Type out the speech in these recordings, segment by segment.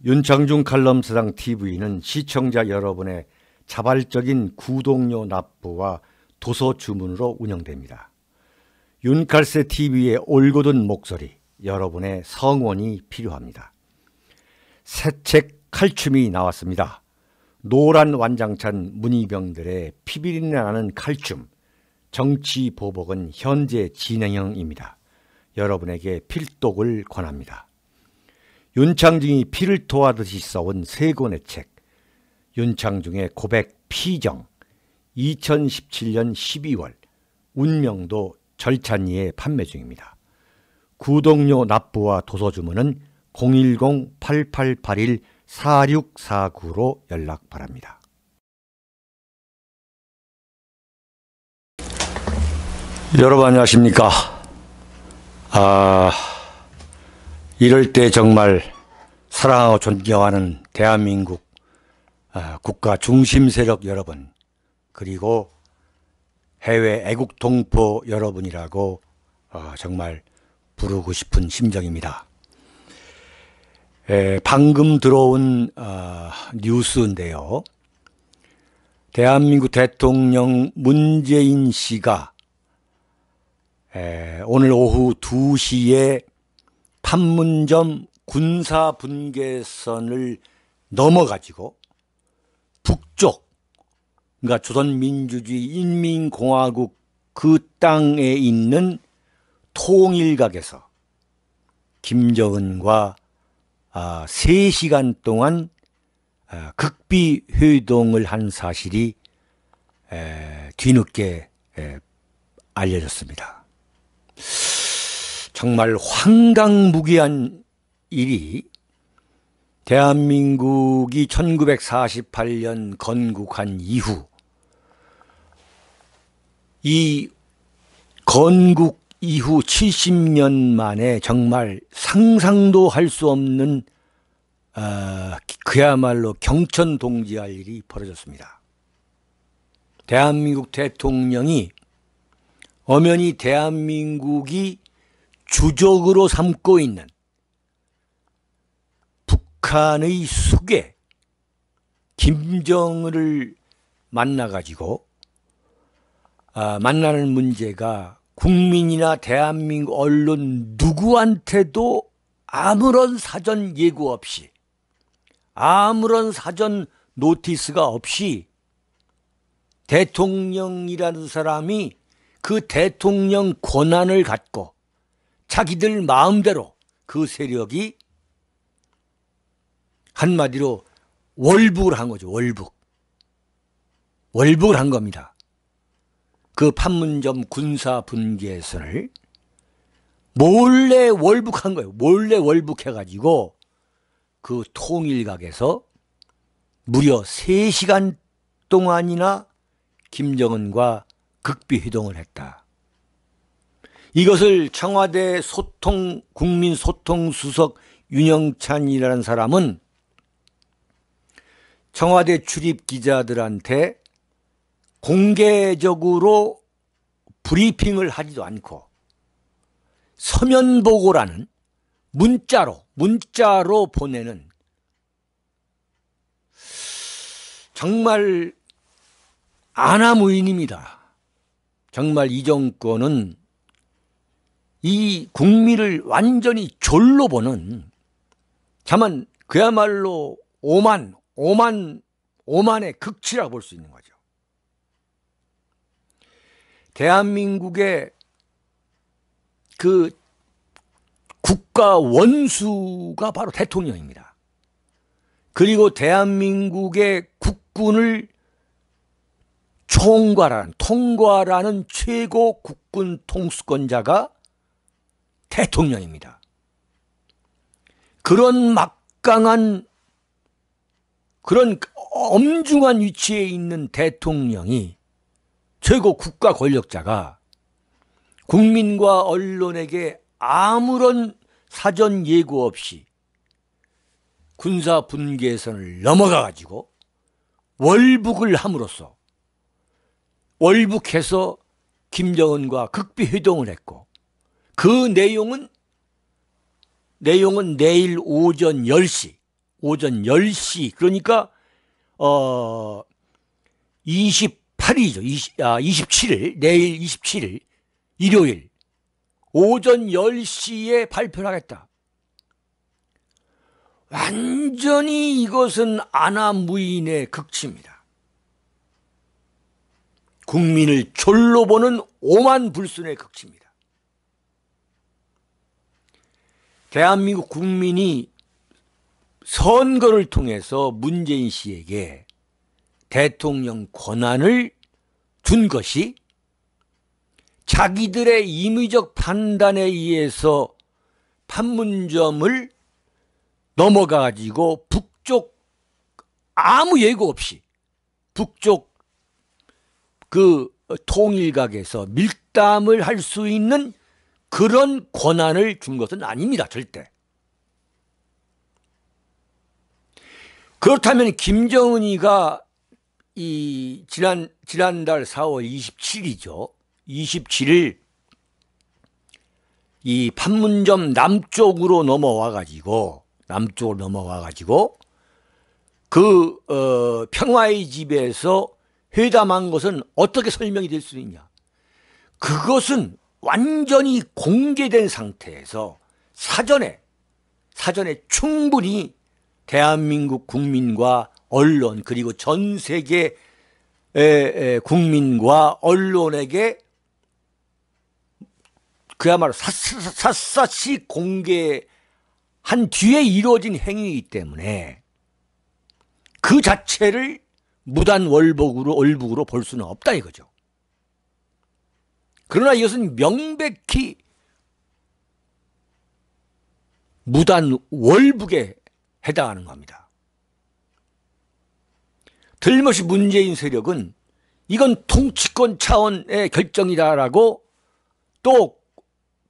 윤창중 칼럼사상 TV는 시청자 여러분의 자발적인 구독료 납부와 도서 주문으로 운영됩니다. 윤칼세 TV의 올곧은 목소리, 여러분의 성원이 필요합니다. 새 책 칼춤이 나왔습니다. 노란 완장찬 문희병들의 피비린내 나는 칼춤, 정치 보복은 현재 진행형입니다. 여러분에게 필독을 권합니다. 윤창중이 피를 토하듯이 써온 세 권의 책, 윤창중의 고백 피정, 2017년 12월, 운명도 절찬리에 판매 중입니다. 구독료 납부와 도서 주문은 010-8881-4649로 연락 바랍니다. 여러분 안녕하십니까? 이럴 때 정말 사랑하고 존경하는 대한민국 국가 중심 세력 여러분, 그리고 해외 애국 동포 여러분이라고 정말 부르고 싶은 심정입니다. 방금 들어온 뉴스인데요. 대한민국 대통령 문재인 씨가 오늘 오후 2시에 판문점 군사분계선을 넘어가지고 북쪽, 그러니까 조선민주주의 인민공화국 그 땅에 있는 통일각에서 김정은과 3시간 동안 극비 회동을 한 사실이 뒤늦게 알려졌습니다. 정말 황당무계한 일이, 대한민국이 1948년 건국한 이후 이 건국 이후 70년 만에 정말 상상도 할 수 없는 그야말로 경천동지할 일이 벌어졌습니다. 대한민국 대통령이 엄연히 대한민국이 주적으로 삼고 있는 북한의 수괴 김정은을 만나가지고 만나는 문제가 국민이나 대한민국 언론 누구한테도 아무런 사전 예고 없이, 아무런 사전 노티스가 없이 대통령이라는 사람이 그 대통령 권한을 갖고 자기들 마음대로 그 세력이 한마디로 월북을 한 거죠. 월북을 한 겁니다. 그 판문점 군사분계선을 몰래 월북한 거예요. 몰래 월북해가지고 그 통일각에서 무려 3시간 동안이나 김정은과 극비회동을 했다. 이것을 청와대 국민소통수석 윤영찬이라는 사람은 청와대 출입 기자들한테 공개적으로 브리핑을 하지도 않고 서면보고라는 문자로 보내는, 정말 아나무인입니다. 정말 이 정권은 이 국민을 완전히 졸로 보는, 다만 그야말로 오만의 극치라고 볼 수 있는 거죠. 대한민국의 그 국가 원수가 바로 대통령입니다. 그리고 대한민국의 국군을 통과라는 최고 국군 통수권자가 대통령입니다. 그런 막강한, 그런 엄중한 위치에 있는 대통령이, 최고 국가 권력자가 국민과 언론에게 아무런 사전 예고 없이 군사 분계선을 넘어가가지고 월북을 함으로써, 월북해서 김정은과 극비회동을 했고, 그 내용은 내일 오전 10시 오전 10시, 그러니까 28일이죠. 27일, 내일 27일 일요일 오전 10시에 발표를 하겠다. 완전히 이것은 아나무인의 극치입니다. 국민을 졸로 보는 오만불순의 극치입니다. 대한민국 국민이 선거를 통해서 문재인 씨에게 대통령 권한을 준 것이 자기들의 임의적 판단에 의해서 판문점을 넘어가지고 북쪽 아무 예고 없이 북쪽 그 통일각에서 밀담을 할 수 있는 그런 권한을 준 것은 아닙니다. 절대. 그렇다면 김정은이가 이 지난달 4월 27일이죠. 27일 이 판문점 남쪽으로 넘어와 가지고 그 평화의 집에서 회담한 것은 어떻게 설명이 될 수 있냐? 그것은 완전히 공개된 상태에서 사전에 충분히 대한민국 국민과 언론 그리고 전 세계 국민과 언론에게 그야말로 샅샅이 공개한 뒤에 이루어진 행위이기 때문에 그 자체를 무단 월북으로 볼 수는 없다 이거죠. 그러나 이것은 명백히 무단 월북에 해당하는 겁니다. 틀림없이 문재인 세력은 이건 통치권 차원의 결정이다라고 또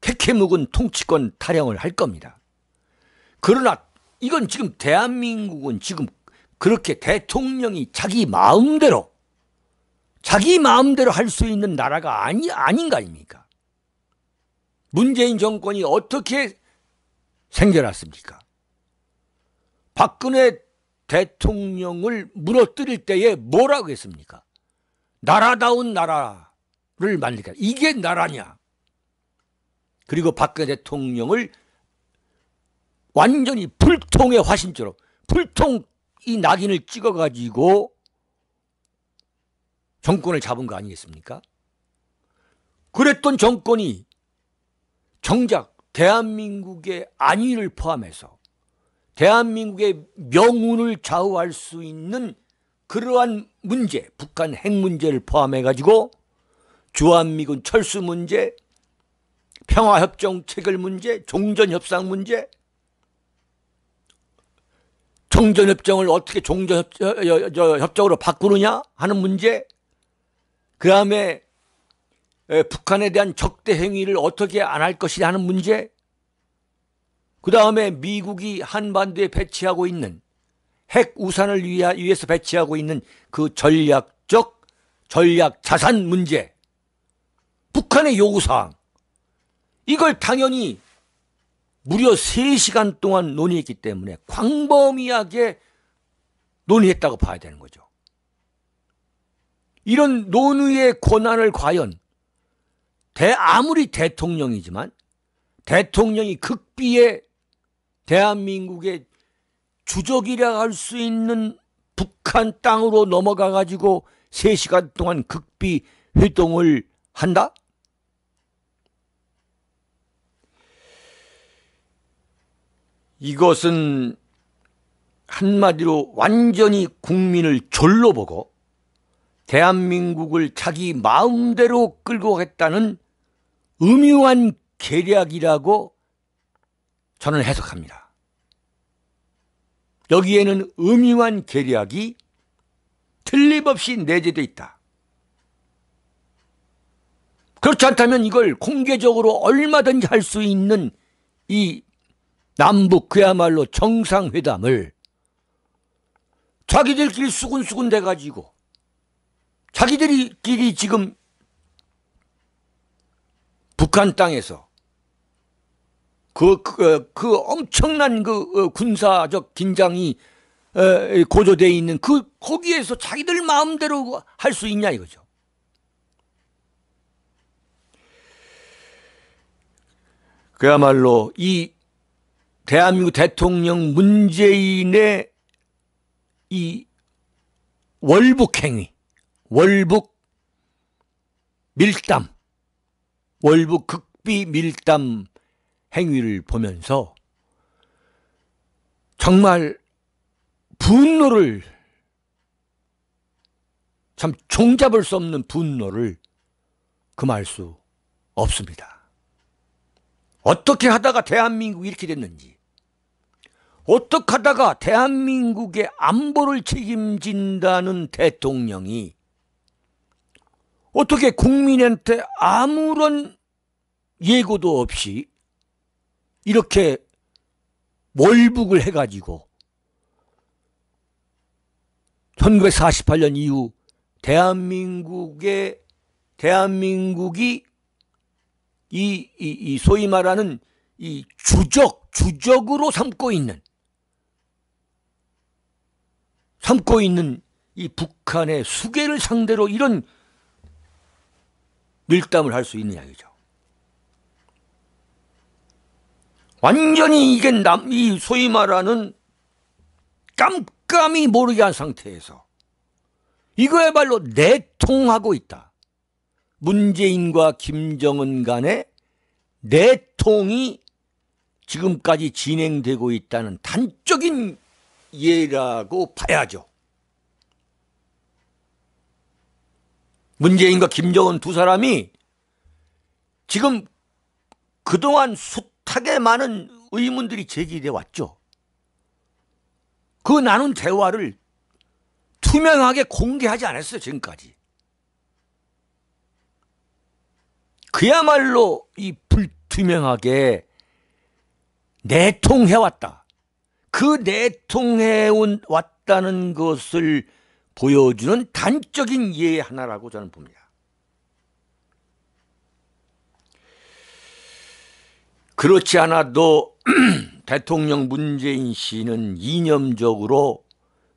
캐캐묵은 통치권 타령을 할 겁니다. 그러나 이건 지금 대한민국은 지금 그렇게 대통령이 자기 마음대로 할 수 있는 나라가 아닌 거 아닙니까? 문재인 정권이 어떻게 생겨났습니까? 박근혜 대통령을 무너뜨릴 때에 뭐라고 했습니까? 나라다운 나라를 만들겠다. 이게 나라냐? 그리고 박근혜 대통령을 완전히 불통의 화신처럼 불통 이 낙인을 찍어가지고 정권을 잡은 거 아니겠습니까? 그랬던 정권이 정작 대한민국의 안위를 포함해서 대한민국의 명운을 좌우할 수 있는 그러한 문제, 북한 핵 문제를 포함해가지고 주한미군 철수 문제, 평화협정 체결 문제, 종전협상 문제, 정전협정을 어떻게 종전협정으로 바꾸느냐 하는 문제, 그 다음에 북한에 대한 적대 행위를 어떻게 안 할 것이냐 하는 문제, 그 다음에 미국이 한반도에 배치하고 있는 핵 우산을 위해서 배치하고 있는 그 전략 자산 문제, 북한의 요구사항, 이걸 당연히 무려 3시간 동안 논의했기 때문에 광범위하게 논의했다고 봐야 되는 거죠. 이런 논의의 권한을 과연 아무리 대통령이지만 대통령이 극비의 대한민국의 주적이라 할 수 있는 북한 땅으로 넘어가 가지고 3시간 동안 극비 회동을 한다? 이것은 한마디로 완전히 국민을 졸로 보고 대한민국을 자기 마음대로 끌고 가겠다는 음흉한 계략이라고 저는 해석합니다. 여기에는 음흉한 계략이 틀림없이 내재되어 있다. 그렇지 않다면 이걸 공개적으로 얼마든지 할 수 있는 이 남북 그야말로 정상회담을 자기들끼리 수군수군 돼가지고 자기들끼리 지금 북한 땅에서 그 엄청난 군사적 긴장이 고조되어 있는 거기에서 자기들 마음대로 할 수 있냐 이거죠. 그야말로 이 대한민국 대통령 문재인의 이 월북 행위, 월북 밀담, 월북 극비 밀담 행위를 보면서 정말 분노를, 참 종잡을 수 없는 분노를 금할 수 없습니다. 어떻게 하다가 대한민국이 이렇게 됐는지, 어떻게 하다가 대한민국의 안보를 책임진다는 대통령이 어떻게 국민한테 아무런 예고도 없이 이렇게 월북을 해가지고 1948년 이후 대한민국이 이 소위 말하는 이 주적으로 삼고 있는 이 북한의 수계를 상대로 이런 밀담을 할 수 있느냐 이거죠. 완전히 이게 이 소위 말하는 깜깜이 모르게 한 상태에서 이거야말로 내통하고 있다. 문재인과 김정은 간의 내통이 지금까지 진행되고 있다는 단적인 예라고 봐야죠. 문재인과 김정은 두 사람이 지금 그동안 숱하게 많은 의문들이 제기돼 왔죠. 그 나눈 대화를 투명하게 공개하지 않았어요, 지금까지. 그야말로 이 불투명하게 내통해왔다. 그 내통해왔다는 것을 보여주는 단적인 예 하나라고 저는 봅니다. 그렇지 않아도 대통령 문재인 씨는 이념적으로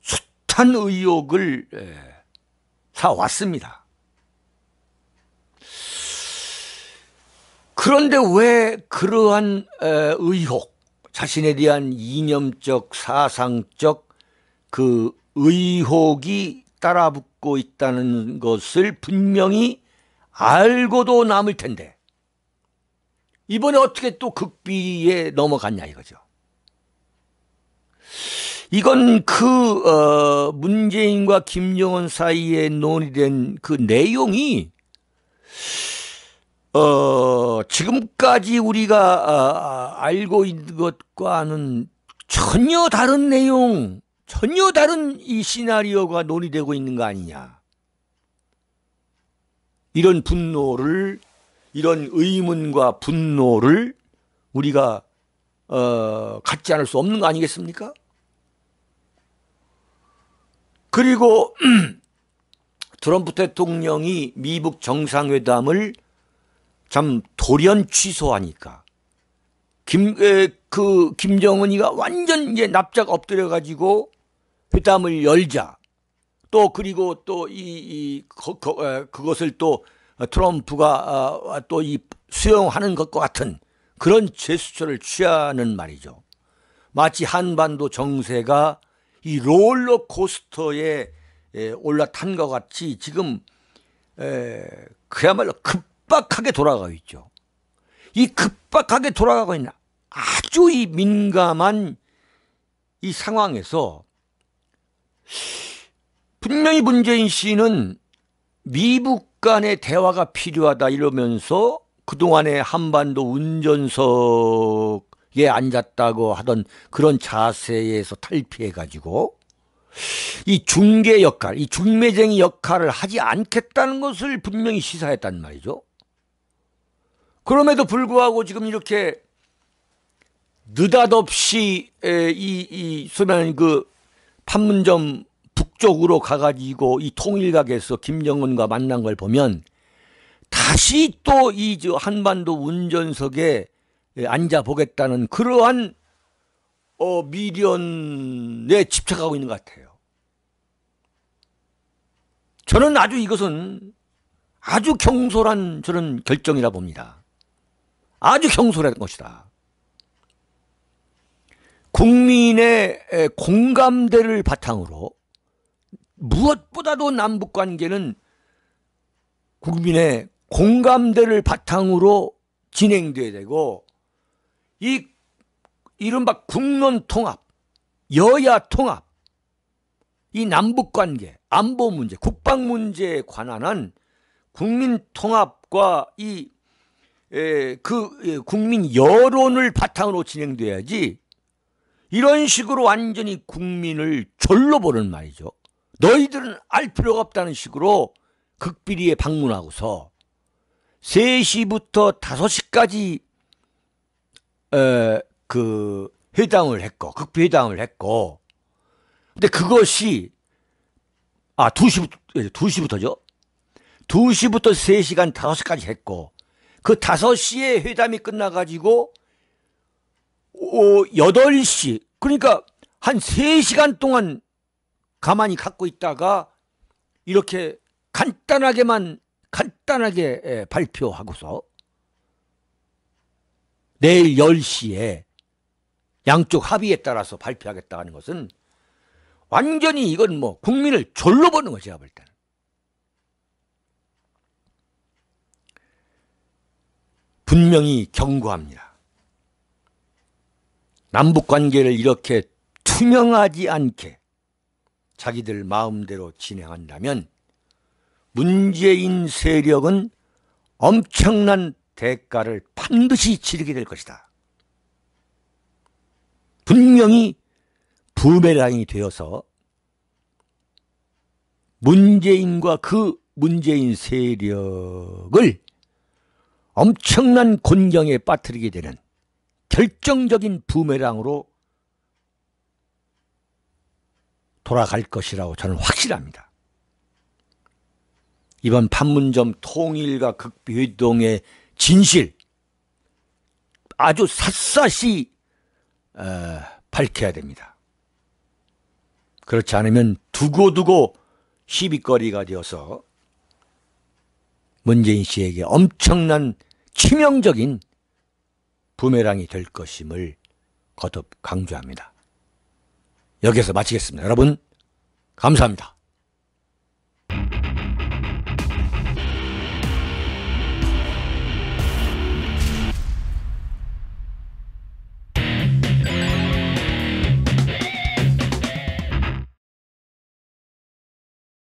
숱한 의혹을 사왔습니다. 그런데 왜 그러한 의혹, 자신에 대한 이념적, 사상적 그 의혹이 따라붙고 있다는 것을 분명히 알고도 남을 텐데 이번에 어떻게 또 극비에 넘어갔냐 이거죠. 이건 문재인과 김정은 사이에 논의된 그 내용이 지금까지 우리가 알고 있는 것과는 전혀 다른 내용, 전혀 다른 이 시나리오가 논의되고 있는 거 아니냐. 이런 분노를, 이런 의문과 분노를 우리가 갖지 않을 수 없는 거 아니겠습니까? 그리고 트럼프 대통령이 미북 정상회담을 참 돌연 취소하니까 김정은이가 완전 이제 납작 엎드려가지고 회담을 열자. 또 그리고 또 그것을 또 트럼프가 또 수용하는 것과 같은 그런 제스처를 취하는 말이죠. 마치 한반도 정세가 이 롤러코스터에 올라탄 것 같이 지금 그야말로 급박하게 돌아가고 있죠. 이 급박하게 돌아가고 있는 아주 이 민감한 이 상황에서 분명히 문재인 씨는 미북 간의 대화가 필요하다 이러면서 그동안에 한반도 운전석에 앉았다고 하던 그런 자세에서 탈피해가지고 이 중개 역할, 이 중매쟁이 역할을 하지 않겠다는 것을 분명히 시사했단 말이죠. 그럼에도 불구하고 지금 이렇게 느닷없이 소변 판문점 북쪽으로 가가지고 이 통일각에서 김정은과 만난 걸 보면 다시 또 이 한반도 운전석에 앉아보겠다는 그러한 미련에 집착하고 있는 것 같아요. 저는 아주 이것은 아주 경솔한 저는 결정이라 봅니다. 아주 경솔한 것이다. 국민의 공감대를 바탕으로, 무엇보다도 남북관계는 국민의 공감대를 바탕으로 진행돼야 되고, 이 이른바 국론 통합, 여야 통합, 이 남북관계, 안보 문제, 국방 문제에 관한 한 국민 통합과 국민 여론을 바탕으로 진행돼야지, 이런 식으로 완전히 국민을 졸로 보는 말이죠. 너희들은 알 필요가 없다는 식으로 극비리에 방문하고서 3시부터 5시까지 회담을 했고, 극비회담을 했고, 근데 그것이 2시부터죠. 2시부터 3시간 5시까지 했고, 그 5시에 회담이 끝나가지고 8시, 그러니까 한 3시간 동안 가만히 갖고 있다가 이렇게 간단하게 발표하고서 내일 10시에 양쪽 합의에 따라서 발표하겠다 하는 것은 완전히 이건 뭐 국민을 졸로 보는 거죠, 제가 볼 때는. 분명히 경고합니다. 남북관계를 이렇게 투명하지 않게 자기들 마음대로 진행한다면 문재인 세력은 엄청난 대가를 반드시 치르게 될 것이다. 분명히 부메랑이 되어서 문재인과 그 문재인 세력을 엄청난 곤경에 빠뜨리게 되는 결정적인 부메랑으로 돌아갈 것이라고 저는 확실합니다. 이번 판문점 통일과 극비회동의 진실 아주 샅샅이 밝혀야 됩니다. 그렇지 않으면 두고두고 시비거리가 되어서 문재인 씨에게 엄청난 치명적인 부메랑이 될 것임을 거듭 강조합니다. 여기서 마치겠습니다. 여러분 감사합니다.